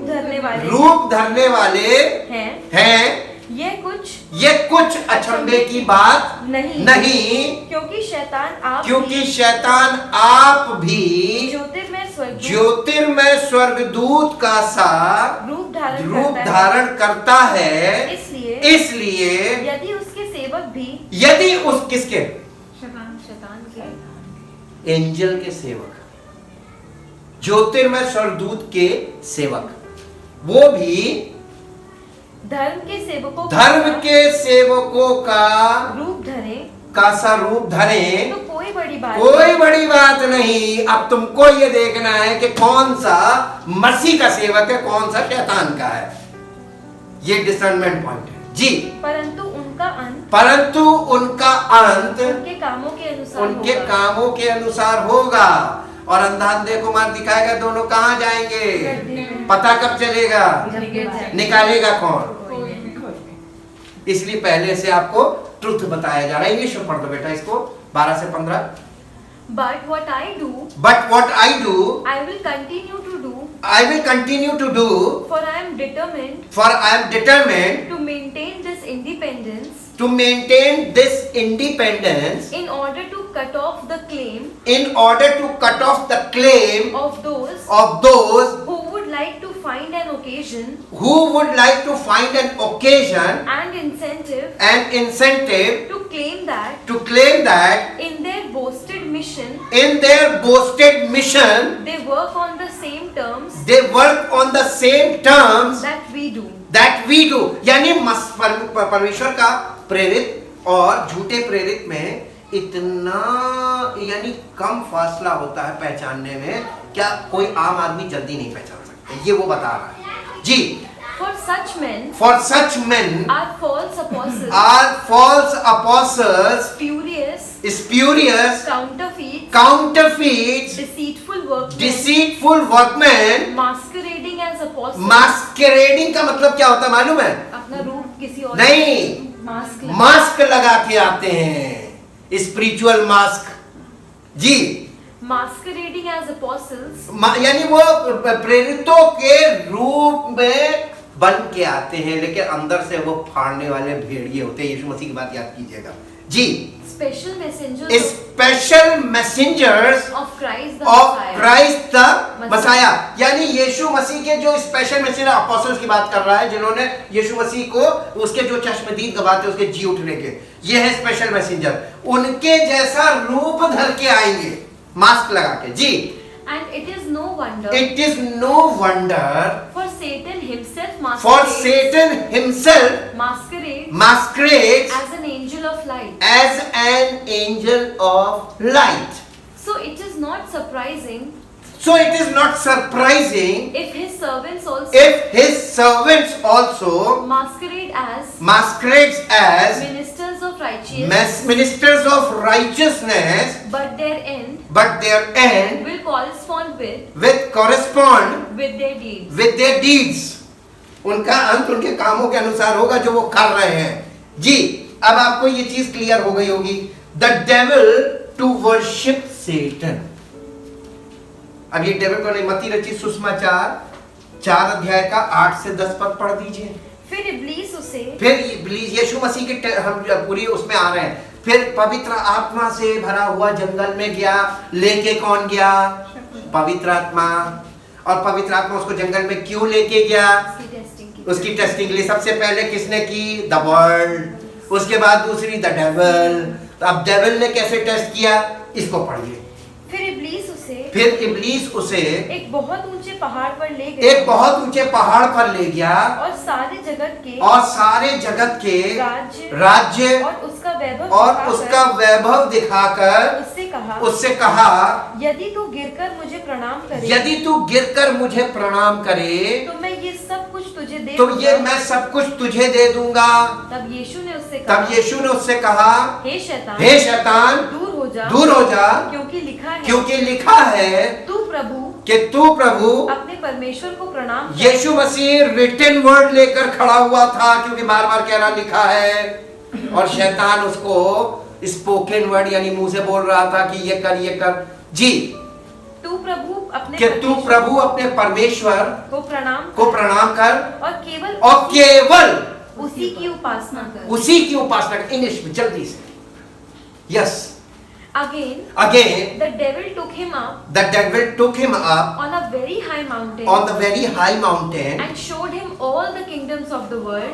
धरने वाले हैं। ये कुछ अचंभे की बात नहीं, क्योंकि शैतान आप भी ज्योतिर्मय स्वर्गदूत का सा रूप धारण करता है। इसलिए यदि उस किसके शैतान के एंजल के सेवक, ज्योतिर्मय स्वर्गदूत के सेवक, वो भी धर्म के सेवकों का रूप धरे तो कोई बड़ी बात नहीं। अब तुमको ये देखना है कि कौन सा मसीह का सेवक है, कौन सा शैतान का है। ये डिसर्नमेंट पॉइंट है जी। परंतु उनका अंत उनके कामों के अनुसार होगा। और अंधा अंधे को मार दिखाएगा, दोनों कहाँ जाएंगे? पता कब चलेगा? निकालेगा कौन? इसलिए पहले से आपको ट्रुथ बताया जा रहा है। इंग्लिश में पढ़ दो बेटा इसको 12 से 15। But what I do, I will continue to do, for I am determined to maintain this independence, in order to cut off the claim of those who would like to find an occasion and incentive to claim that in their boasted mission they work on the same terms that we do। यानी परमेश्वर का प्रेरित और झूठे प्रेरित में इतना यानी कम फासला होता है पहचानने में, क्या कोई आम आदमी जल्दी नहीं पहचान सकता, ये वो बता रहा है जी। For such men are false apostles, spurious, counterfeit, counterfeits, deceitful workmen, masquerading as apostles. masquerading का मतलब क्या होता है मालूम है? अपना रूप किसी और नहीं, मास्क लगा के आते हैं, स्पिरिचुअल मास्क। जी, masquerading as apostles, यानी वो प्रेरितों के रूप में बन के आते हैं, लेकिन अंदर से वो फाड़ने वाले भेड़िए होते हैं। यीशु मसीह की बात याद कीजिएगा। जी, special messengers of Christ the Messiah, यानी यीशु मसीह के जो स्पेशल मैसेंजर अपोस्टल्स की बात कर रहा है, जिन्होंने यीशु मसीह को उसके जो चश्मदीद गवाह थे उसके जी उठने के, ये है स्पेशल मैसेंजर। उनके जैसा रूप धर के आएंगे मास्क लगा के। जी, and it is no wonder for Satan himself masquerades as an angel of light. So it is not surprising if his servants also masquerades as ministers of righteousness, but their end will correspond with with their deeds. उनका अंत उनके कामों के अनुसार होगा जो वो कर रहे हैं। जी, अब आपको ये चीज क्लियर हो गई होगी। द डेविल टू वर्शिप सेटन। अब ये डेविल को नहीं, मत्ती रचित सुसमाचार 4 अध्याय का 8 से 10 पद पढ़ दीजिए। फिर इब्लीस यीशु मसीह के हम पूरी उसमें आ रहे हैं। फिर पवित्र आत्मा से भरा हुआ जंगल में गया, लेके कौन गया? पवित्र आत्मा। और पवित्र आत्मा उसको जंगल में क्यों लेके गया? उसकी टेस्टिंग के लिए। सबसे पहले किसने की? The world. उसके बाद दूसरी द डेविल। तो अब डेविल ने कैसे टेस्ट किया, इसको पढ़िए। फिर इब्लीस उसे एक बहुत ऊंचे पहाड़ पर ले गया और सारे जगत के राज्य और उसका वैभव दिखाकर उससे कहा यदि तू गिरकर मुझे प्रणाम करे तो मैं ये सब कुछ तुझे दे दूंगा। तब यीशु ने उससे कहा हे शैतान दूर हो जा क्योंकि लिखा है तू प्रभु अपने परमेश्वर को प्रणाम कर। यीशु मसीह रिटन वर्ड लेकर खड़ा हुआ था, क्योंकि बार बार कह रहा लिखा है, और शैतान उसको स्पोकन वर्ड यानी मुंह से बोल रहा था कि ये कर। जी, तू प्रभु अपने परमेश्वर को प्रणाम कर और केवल उसी की उपासना कर। इंग्लिश में जल्दी से। Yes. Again, the devil took him up on a very high mountain and showed him all the kingdoms of the world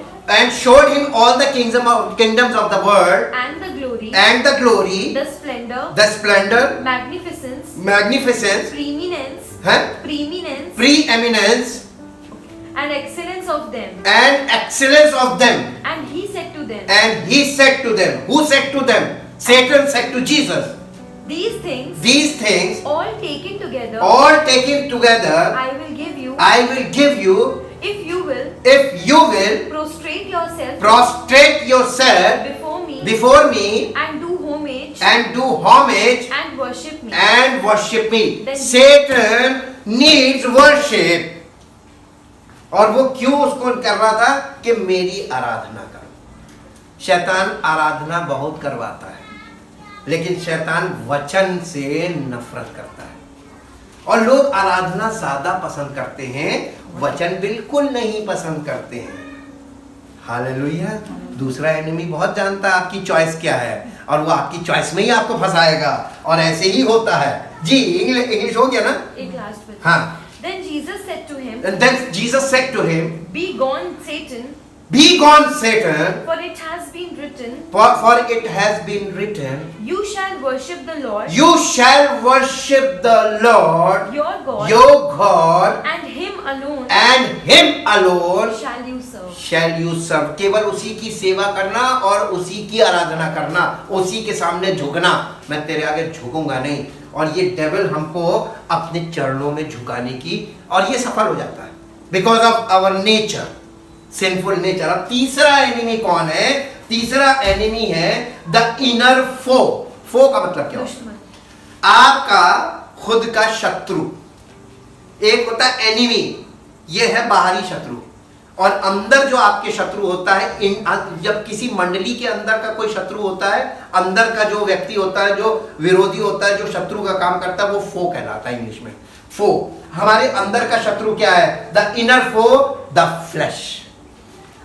and the glory, the splendor, magnificence, preeminence and excellence of them. And he said to them, who said to them? Satan said to Jesus, these things all taken together I will give you if you will prostrate yourself before me and do homage and worship me. Then Satan needs worship. और वो क्यों उसको कर रहा था? कि मेरी आराधना कर। शैतान आराधना बहुत करवाता है, लेकिन शैतान वचन से नफरत करता है। और लोग आराधना ज्यादा पसंद करते हैं, वचन बिल्कुल नहीं पसंद करते हैं। हालेलुया। दूसरा एनिमी बहुत जानता है आपकी चॉइस क्या है, और वो आपकी चॉइस में ही आपको फंसाएगा, और ऐसे ही होता है। जी, इंग्लिश हो गया ना? एक लास्ट में। हाँ। Then Jesus said to him, Be gone, Satan. For it has been written, You shall worship the Lord, your God, and Him alone shall you serve. केवल उसी की सेवा करना और उसी की आराधना करना, उसी के सामने झुकना। मैं तेरे आगे झुकूंगा नहीं। और ये डेविल हमको अपने चरणों में झुकाने की, और ये सफल हो जाता है because of our nature, sinful nature. अब तीसरा एनिमी कौन है? तीसरा एनिमी है द इनर फो। का मतलब क्या होता है? आपका खुद का शत्रु, एक होता है एनिमी, ये है बाहरी शत्रु, और अंदर जो आपके शत्रु होता है, जब किसी मंडली के अंदर का कोई शत्रु होता है, अंदर का जो व्यक्ति होता है, जो विरोधी होता है, जो शत्रु का काम करता है, वो फो कहलाता है इंग्लिश में, फो। हमारे अंदर का शत्रु क्या है? The inner foe, the flesh.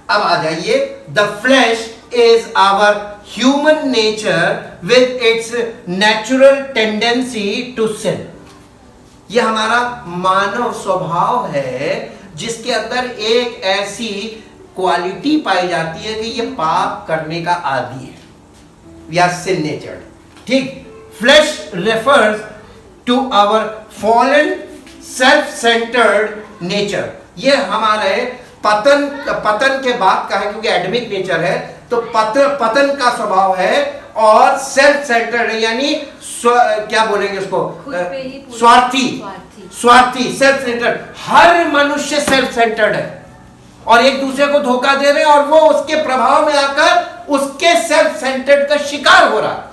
अब आ जाइए, the flesh is our human nature with its natural tendency to sin. ये हमारा मानव स्वभाव है जिसके अंदर एक ऐसी क्वालिटी पाई जाती है कि ये पाप करने का आदी है, या सिन नेचर। ठीक, flesh refers to our fallen self centred nature. ये हमारे पतन के बाद का है, क्योंकि एडमिक नेचर है, तो पतन का स्वभाव है, और सेल्फ सेंटर्ड यानी क्या बोलेंगे उसको, स्वार्थी, सेल्फ सेंटर्ड। हर मनुष्य सेल्फ सेंटर्ड है और एक दूसरे को धोखा दे रहे हैं, और वो उसके प्रभाव में आकर उसके सेल्फ सेंटर्ड का शिकार हो रहा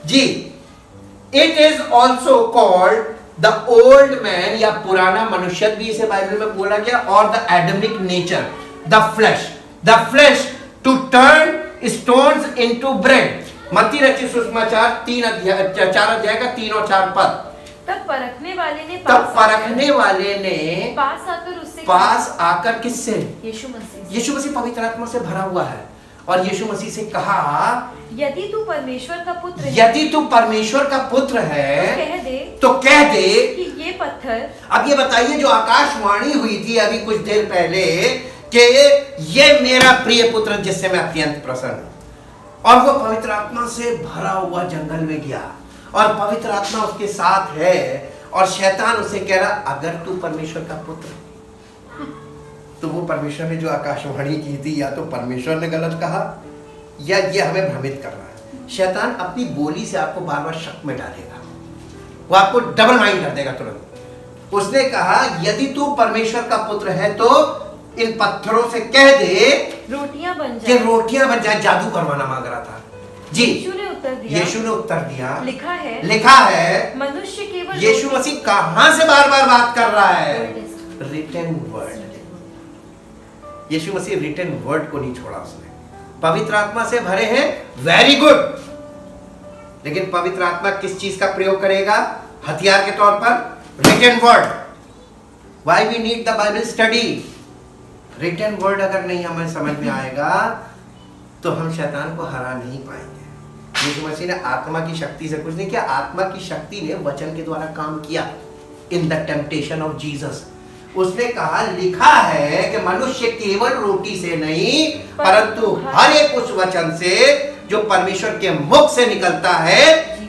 जी। It is also called the old man, या पुराना मनुष्य भी इसे बाइबल में बोला गया, और the Adamic nature, the flesh to turn stones into bread. Matti रचित सुसमाचार 4 अध्याय का 3 और 4 पद। तब परखने वाले ने पास आकर किससे? यीशु मसीह। यीशु मसीह पवित्र आत्मा से भरा हुआ है, और यीशु मसीह से कहा, यदि तू परमेश्वर का पुत्र है, यदि तू परमेश्वर का पुत्र है, तो कह दे कि ये पत्थर। अब ये बताइए, जो आकाशवाणी हुई थी अभी कुछ देर पहले कि ये मेरा प्रिय पुत्र जिससे मैं अत्यंत प्रसन्न हूं, और वो पवित्र आत्मा से भरा हुआ जंगल में गया, और पवित्र आत्मा उसके साथ है, और शैतान उसे कह रहा, अगर तू परमेश्वर का पुत्र है, तो वो परमेश्वर ने जो आकाशवाणी की थी, या तो परमेश्वर ने गलत कहा, या ये हमें भ्रमित कर रहा है। शैतान अपनी बोली से आपको बार बार शक में डालेगा, वो आपको डबल माइंड कर देगा तुरंत। उसने कहा, यदि तू परमेश्वर का पुत्र है तो इन पत्थरों से कह दे रोटियां बन कि रोटियां बन जाए। जादू करवाना मांग रहा था जी। यीशु ने उत्तर दिया, लिखा है। मनुष्य केवल यीशु मसीह कहां से बार बार बात कर रहा है? Written word. Yeshu Masih written word को नहीं छोड़ा उसने। पवित्र आत्मा से भरे हैं, वेरी गुड, लेकिन पवित्र आत्मा किस चीज का प्रयोग करेगा हथियार के तौर पर? Written word. Why we need the Bible study? Written word अगर नहीं हमें समझ में आएगा तो हम शैतान को हरा नहीं पाएंगे। यीशु मसीह ने आत्मा की शक्ति से कुछ नहीं किया, आत्मा की शक्ति ने वचन के द्वारा काम किया in the temptation of Jesus. उसने कहा, लिखा है कि मनुष्य केवल रोटी से नहीं परंतु हर एक उस वचन से जो परमेश्वर के मुख से निकलता है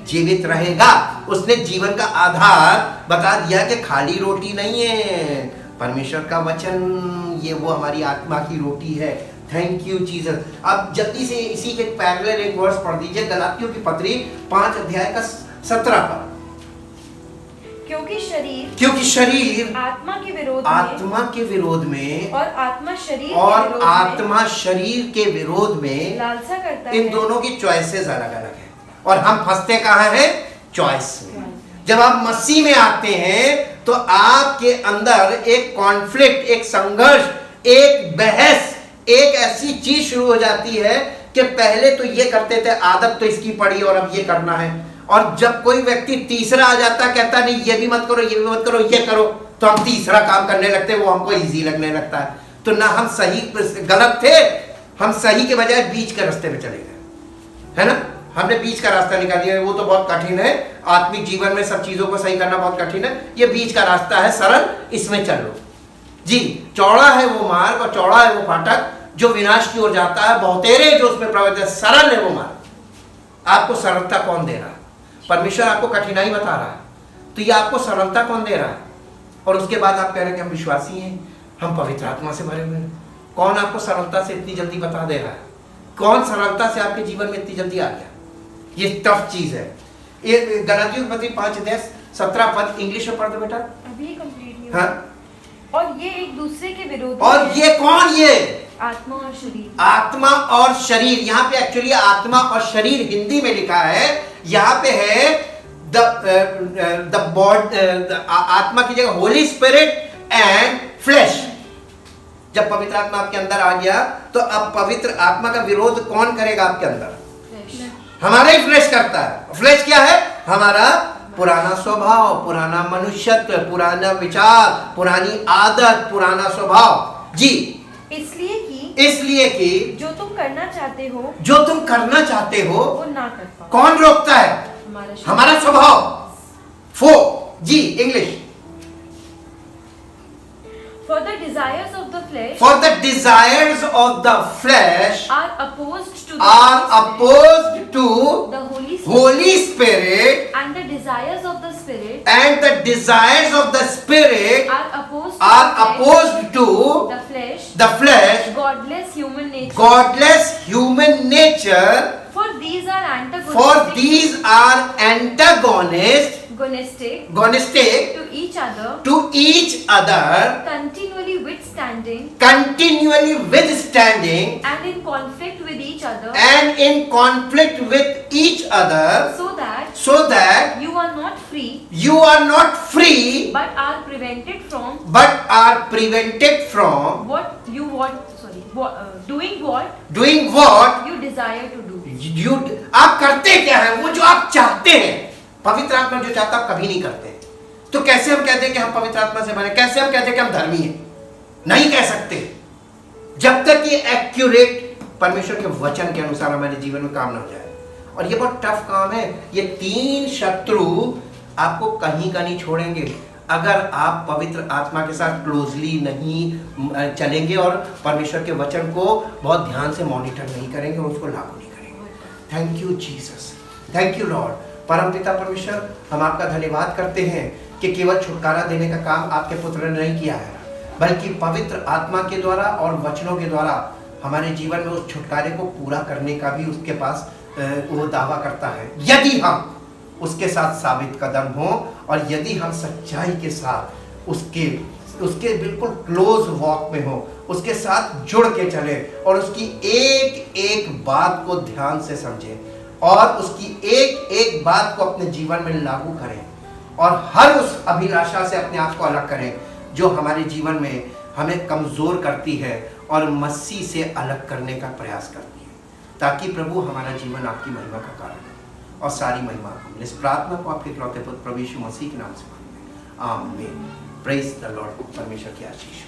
जीवित रहेगा। उसने जीवन का आधार बता दिया कि खाली रोटी नहीं है, परमेश्वर का वचन, ये वो हमारी आत्मा की रोटी है। Thank you Jesus. अब जल्दी से इसी के पैरेलल एक वर्स पढ़ दीजिए, गलातियों की पत्री 5 अध्याय का 17 पर। क्योंकि शरीर आत्मा के विरोध में और आत्मा शरीर के विरोध में लालसा करता है। इन दोनों की चॉइसेस अलग अलग है, और हम फंसते कहाँ हैं? चॉइस में। जब आप मसीह में आते हैं तो आपके अंदर एक कॉन्फ्लिक्ट, एक संघर्ष, एक बहस, एक ऐसी चीज शुरू हो जाती है कि पहले तो ये करते थे, आदत तो इसकी पड़ी और अब ये करना है। और जब कोई व्यक्ति तीसरा आ जाता, कहता नहीं ये भी मत करो, ये भी मत करो, ये करो, तो हम तीसरा काम करने लगते हैं, वो हमको इजी लगने लगता है। तो ना हम सही गलत थे, हम सही के बजाय बीच के रास्ते पे चले गए, है ना। हमने बीच का रास्ता निकाल लिया, वो तो बहुत कठिन है। आत्मिक जीवन में सब चीजों को सही करना बहुत कठिन है। ये बीच का रास्ता है, सरल, इसमें चल लो जी। चौड़ा है वो मार्ग और चौड़ा है वो फाटक जो विनाश की ओर जाता है, बहुतेरे जो उसमें प्रवेश है। सरल है वो मार्ग। आपको सरलता कौन दे रहा है? परमेश्वर आपको कठिनाई बता रहा है, तो ये आपको सरलता कौन दे रहा है? और उसके बाद आप कह रहे हैं कि हम विश्वासी हैं, हम पवित्र आत्मा से भरे हुए हैं। कौन आपको सरलता से इतनी जल्दी बता दे रहा है? कौन सरलता से आपके जीवन में इतनी जल्दी आ गया? ये टफ चीज है। ये गलातियों की पत्री 5 अध्याय 17 पद इंग्लिश में पढ़ दो बेटा। अभी कंप्लीट नहीं हुआ। और ये एक दूसरे के विरोध। और ये कौन? ये आत्मा और शरीर। आत्मा और शरीर। यहाँ पे एक्चुअली आत्मा और शरीर हिंदी में लिखा है, यहाँ पे है आत्मा की जगह होली स्पिरिट एंड फ्लैश। जब पवित्र आत्मा आपके अंदर आ गया तो अब पवित्र आत्मा का विरोध कौन करेगा आपके अंदर? हमारा ही फ्लैश करता है। फ्लैश क्या है? हमारा पुराना स्वभाव, पुराना मनुष्यत्व, पुराना विचार, पुरानी आदत, पुराना स्वभाव। जी, इसलिए कि जो तुम करना चाहते हो, जो तुम करना चाहते हो वो ना कर पाओ। कौन रोकता है? हमारा स्वभाव। जी, English. For the desires of the flesh For the desires of the flesh are opposed to the Holy Holy Spirit, and the desires of the Spirit and the desires of the Spirit are opposed to the flesh, godless human nature. godless human nature. For these are For these are antagonistic agonistic to each other, continually withstanding and in conflict with each other, so that you are not free but are prevented from doing what you desire to do. आप करते क्या है? वो जो आप चाहते हैं। पवित्र आत्मा जो चाहता है आप कभी नहीं करते। तो कैसे हम कहते हैं कि हम पवित्र आत्मा से बने? कैसे हम कहते हैं कि हम धर्मी हैं? नहीं कह सकते जब तक ये एक्यूरेट परमेश्वर के वचन के अनुसार हमारे जीवन में काम ना हो जाए। और ये बहुत टफ काम है। ये 3 शत्रु आपको कहीं का नहीं छोड़ेंगे अगर आप पवित्र आत्मा के साथ क्लोजली नहीं चलेंगे और परमेश्वर के वचन को बहुत ध्यान से मॉनिटर नहीं करेंगे और उसको लागू नहीं करेंगे। Thank you Jesus, thank you Lord. परमपिता परमेश्वर, हम आपका धन्यवाद करते हैं कि केवल छुटकारा देने का काम आपके पुत्र ने नहीं किया है, बल्कि पवित्र आत्मा के द्वारा और वचनों के द्वारा हमारे जीवन में उस छुटकारे को पूरा करने का भी उसके पास वो दावा करता है, यदि हम उसके साथ साबित कदम हो और यदि हम सच्चाई के साथ उसके बिल्कुल क्लोज वॉक में हो, उसके साथ जुड़ के चले और उसकी एक एक बात को ध्यान से समझें और उसकी एक एक बात को अपने जीवन में लागू करें और हर उस अभिलाषा से अपने आप को अलग करें जो हमारे जीवन में हमें कमजोर करती है और मसीह से अलग करने का प्रयास करती है, ताकि प्रभु हमारा जीवन आपकी महिमा का कारण हो और सारी महिमा हम इस प्रार्थना को आपके इकलौते पुत्र प्रभु यीशु मसीह के नाम से मांगते हैं, आमीन। Praise the Lord. परमेश्वर की आशीष।